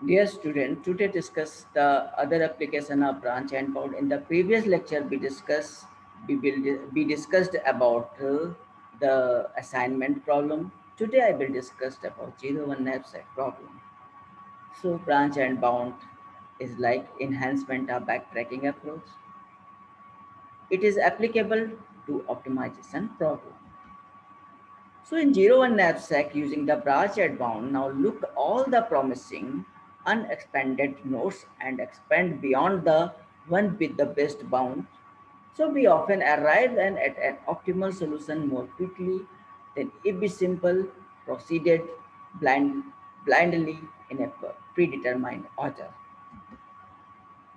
Dear student, today discuss the other application of branch and bound. In the previous lecture, we discussed about the assignment problem. Today, I will discuss about 01 knapsack problem. So, branch and bound is like enhancement of backtracking approach. It is applicable to optimization problem. So in 01 knapsack using the branch and bound, now look all the promising unexpanded nodes and expand beyond the one with the best bound. So we often arrive at an optimal solution more quickly than if we simple proceeded blindly in a predetermined order.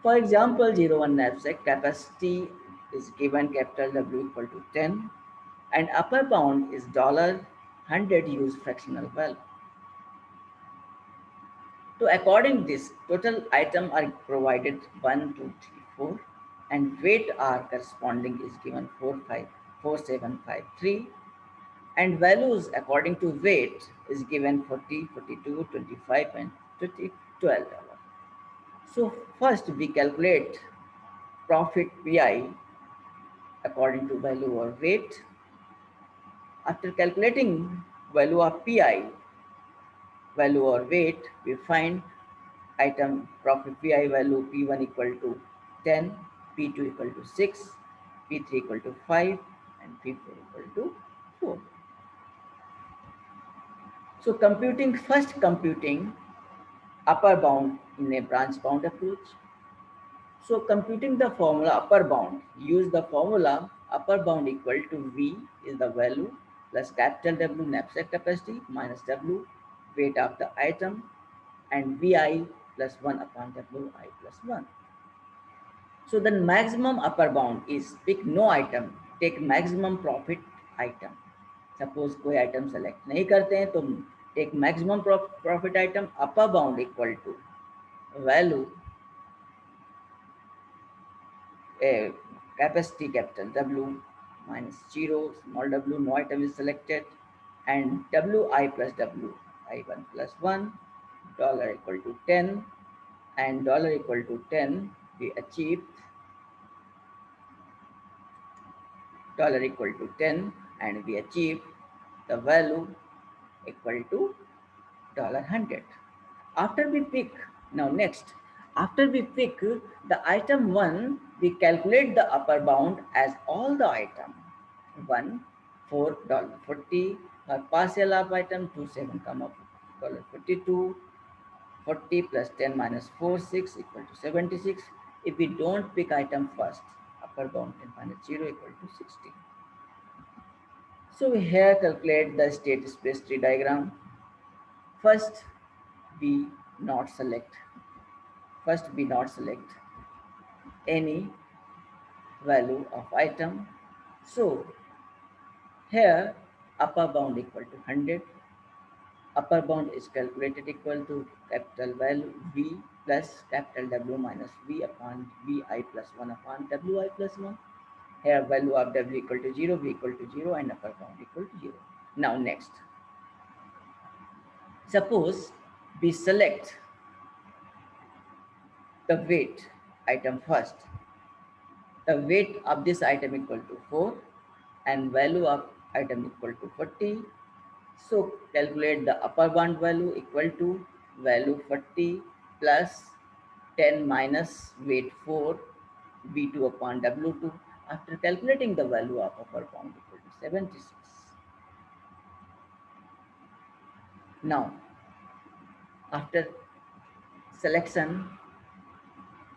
For example, 01 knapsack capacity is given capital W equal to 10 and upper bound is $100 use fractional value. So according this, total item are provided 1, 2, 3, 4 and weight are corresponding is given 4753 and values according to weight is given 40, 42, 25 and 20, $12. So first we calculate profit PI according to value or weight. After calculating value of PI, value or weight, we find item profit PI value P1 equal to 10, P2 equal to 6, P3 equal to 5, and P4 equal to 4. So computing upper bound in a branch bound approach. So computing the formula upper bound, use the formula upper bound equal to V is the value plus capital W knapsack capacity minus W weight of the item and Vi plus 1 upon Wi plus 1. So the maximum upper bound is pick no item, take maximum profit item. Suppose कोई item select नहीं करते हैं तो take maximum profit item upper bound equal to value a capacity capital W minus 0 small w no item is selected and Wi plus W I1 plus 1 dollar equal to 10 and dollar equal to 10 we achieved dollar equal to 10 and we achieve the value equal to dollar 100. After we pick, now next, after we pick the item 1, we calculate the upper bound as all the item 1, $4.40 or partial of item 2, 7, $42, 40 plus 10 minus 4, 6 equal to 76. If we don't pick item first, upper bound 10 minus 0 equal to 60. So we here calculate the state space tree diagram. First, we not select. First, we not select any value of item. So here upper bound equal to 100. Upper bound is calculated equal to capital value V plus capital W minus V upon Vi plus 1 upon Wi plus 1. Here value of W equal to 0, V equal to 0 and upper bound equal to 0. Now next, suppose we select the weight item first. The weight of this item equal to 4 and value of item equal to 40. So calculate the upper bound value equal to value 40 plus 10 minus weight 4 V2 upon W2. After calculating the value of upper bound equal to 76. Now, after selection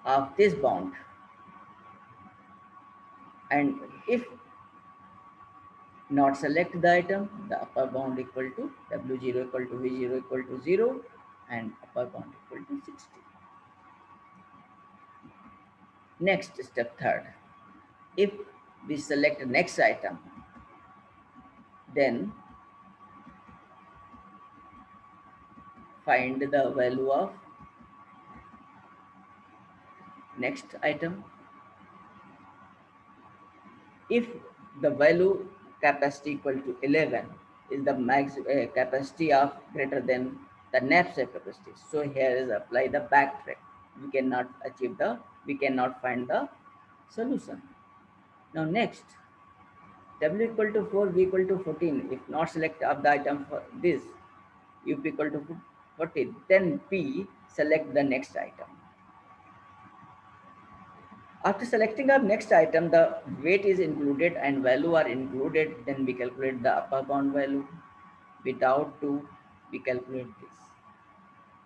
of this bound, and if not select the item, the upper bound equal to W0 equal to V0 equal to 0 and upper bound equal to 60. Next step third, if we select next item, then find the value of next item. If the value capacity equal to 11 is the max capacity of greater than the knapsack capacity. So here is apply the backtrack. We cannot find the solution. Now next, W equal to 4, V equal to 14. If not select of the item for this, UP equal to 40, then P select the next item. After selecting our next item, the weight is included and value are included. Then we calculate the upper bound value. Without 2, we calculate this.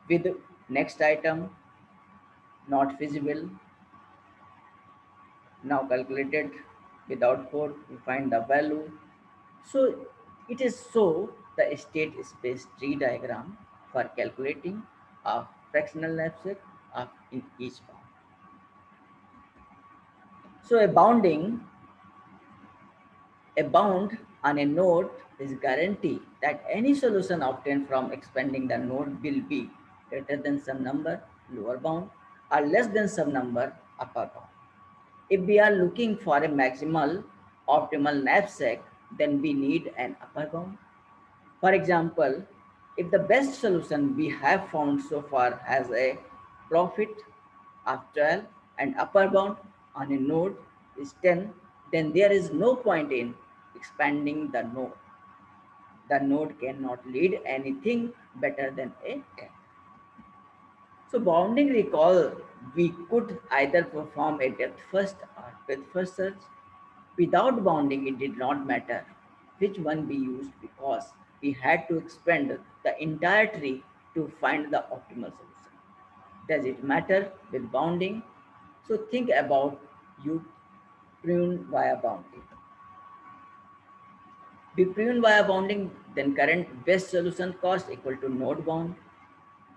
With next item, not feasible. Now calculated without 4, we find the value. So it is so the state space tree diagram for calculating a fractional knapsack of in each bound. So a bound on a node is guarantee that any solution obtained from expanding the node will be greater than some number lower bound or less than some number upper bound. If we are looking for a maximal optimal knapsack, then we need an upper bound. For example, if the best solution we have found so far has a profit of 12 and upper bound on a node is 10, then there is no point in expanding the node. The node cannot lead anything better than a 10. So bounding recall, we could either perform a depth first or width first search. Without bounding, it did not matter which one we used because we had to expand the entire tree to find the optimal solution. Does it matter with bounding? So think about you prune via bounding. We prune via bounding, then current best solution cost equal to node bound.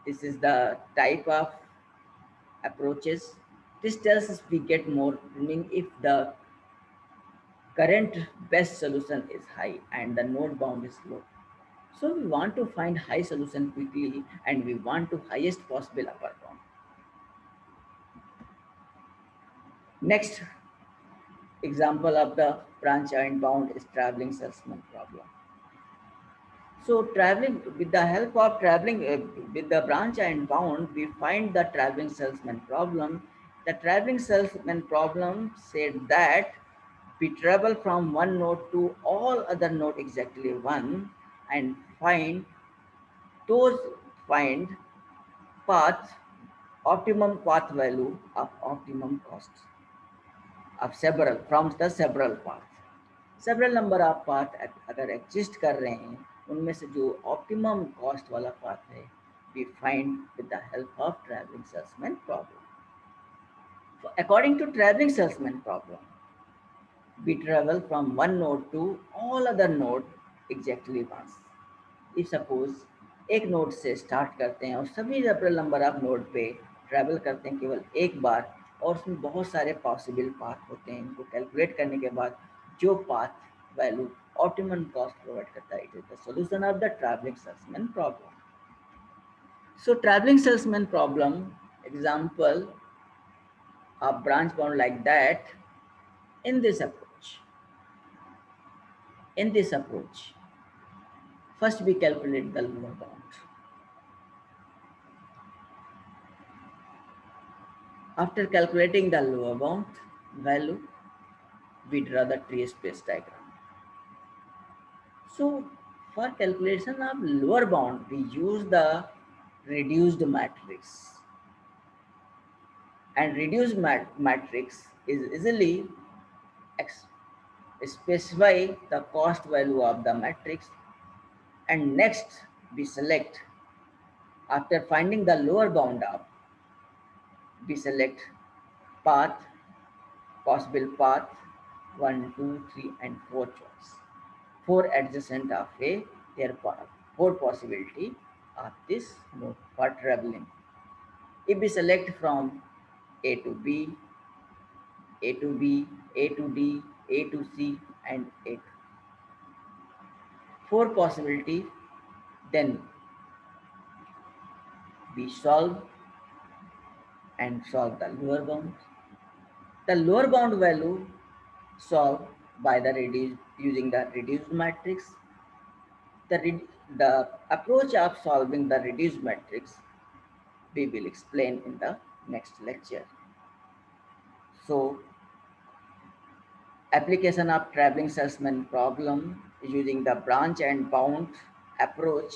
This is the type of approaches. This tells us we get more pruning if the current best solution is high and the node bound is low. So we want to find high solution quickly and we want to highest possible upper bound. Next example of the branch and bound is traveling salesman problem. So traveling with the help of traveling with the branch and bound, we find the traveling salesman problem. The traveling salesman problem said that we travel from one node to all other node exactly one and those find path optimum path value of optimum cost of several paths. Several number of path अगर exist कर रहे हैं उनमें से जो optimum cost वाला path है we find with the help of traveling salesman problem. So according to traveling salesman problem, we travel from one node to all other node exactly once. If suppose एक node से start करते हैं और सभी several number of node पे travel करते हैं केवल एक बार और उसमें बहुत सारे पॉसिबल पाथ होते हैं, इनको कैलकुलेट करने के बाद जो path value optimum cost provide करता है, it is the solution of the travelling salesman problem. So travelling salesman problem example of branch bound like that. In this approach first we calculate the lower bound. After calculating the lower bound value, we draw the tree space diagram. So for calculation of lower bound, we use the reduced matrix. And reduced matrix is easily specify the cost value of the matrix. And next we select, after finding the lower bound up, we select path, possible path 1, 2, 3, and 4 choice. 4 adjacent of a their path, 4 possibility of this node for traveling. If we select from A to B, A to B, A to D, A to C, and A to 4 possibility, then we solve the lower bound. The lower bound value solved by the using the reduced matrix. The The approach of solving the reduced matrix we will explain in the next lecture. So, application of traveling salesman problem using the branch and bound approach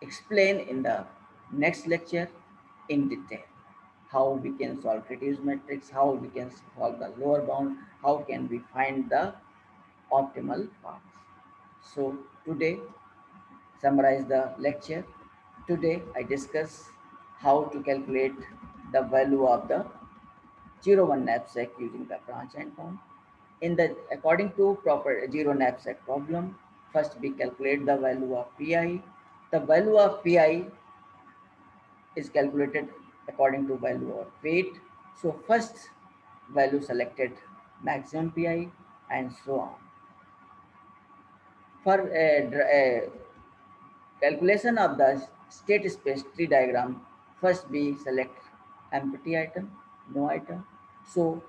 explain in the next lecture in detail. How we can solve reduced matrix, how we can solve the lower bound, how can we find the optimal paths. So today, summarize the lecture. Today I discuss how to calculate the value of the 0 1 knapsack using the branch and bound. In the according to proper 0 knapsack problem, first we calculate the value of pi. The value of pi is calculated according to value of weight. So first value selected maximum pi and so on. For calculation of the state space tree diagram, first we select empty item, no item. So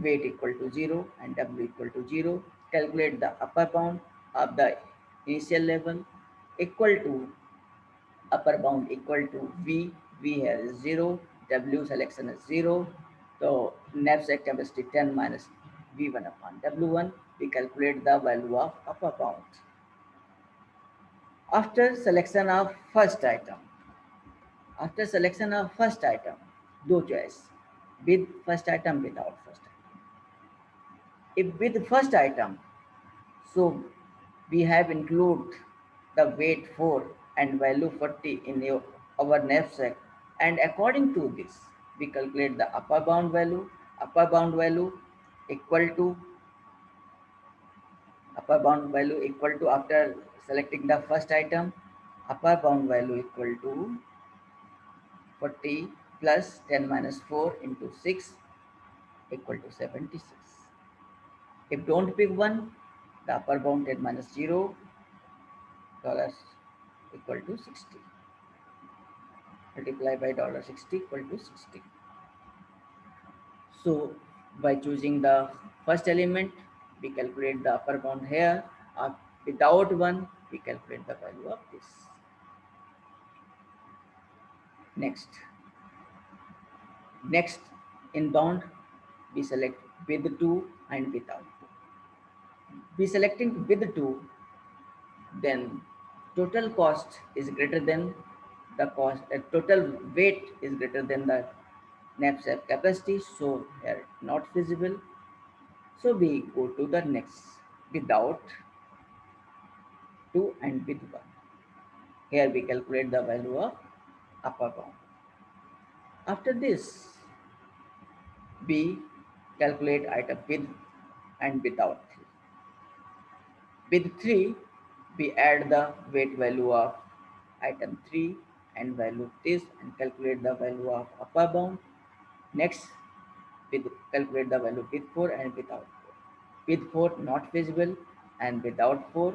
weight equal to 0 and W equal to 0. Calculate the upper bound of the initial level equal to upper bound equal to V. V here is 0. W selection is 0. So knapsack capacity 10 minus V1 upon W1. We calculate the value of upper bound. After selection of first item, do choice with first item, without first item. If with first item, so we have include the weight 4 and value 40 in our knapsack, and according to this we calculate the upper bound value. Upper bound value equal to after selecting the first item, upper bound value equal to 40 plus 10 minus 4 into 6 equal to 76. If don't pick one, the upper bound 10 minus 0 dollars equal to 60. Multiply by $60 equal to 60. So by choosing the first element, we calculate the upper bound here. Without one, we calculate the value of this. Next, in bound, we select with 2 and without 2. We selecting with 2, then total cost is greater than the cost, total weight is greater than the knapsack capacity, so here not feasible. So we go to the next without 2 and with 1. Here we calculate the value of upper bound. After this, we calculate item with and without 3. With 3, we add the weight value of item 3 and value this and calculate the value of upper bound. Next, we calculate the value with 4 and without 4. With 4 not feasible and without 4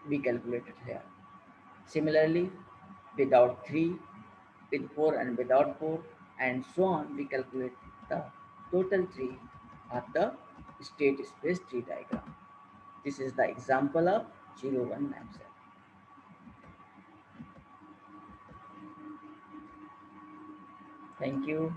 we calculated here. Similarly, without 3, with 4 and without 4 and so on, we calculate the total tree of the state space tree diagram. This is the example of 0 1 knapsack. Thank you.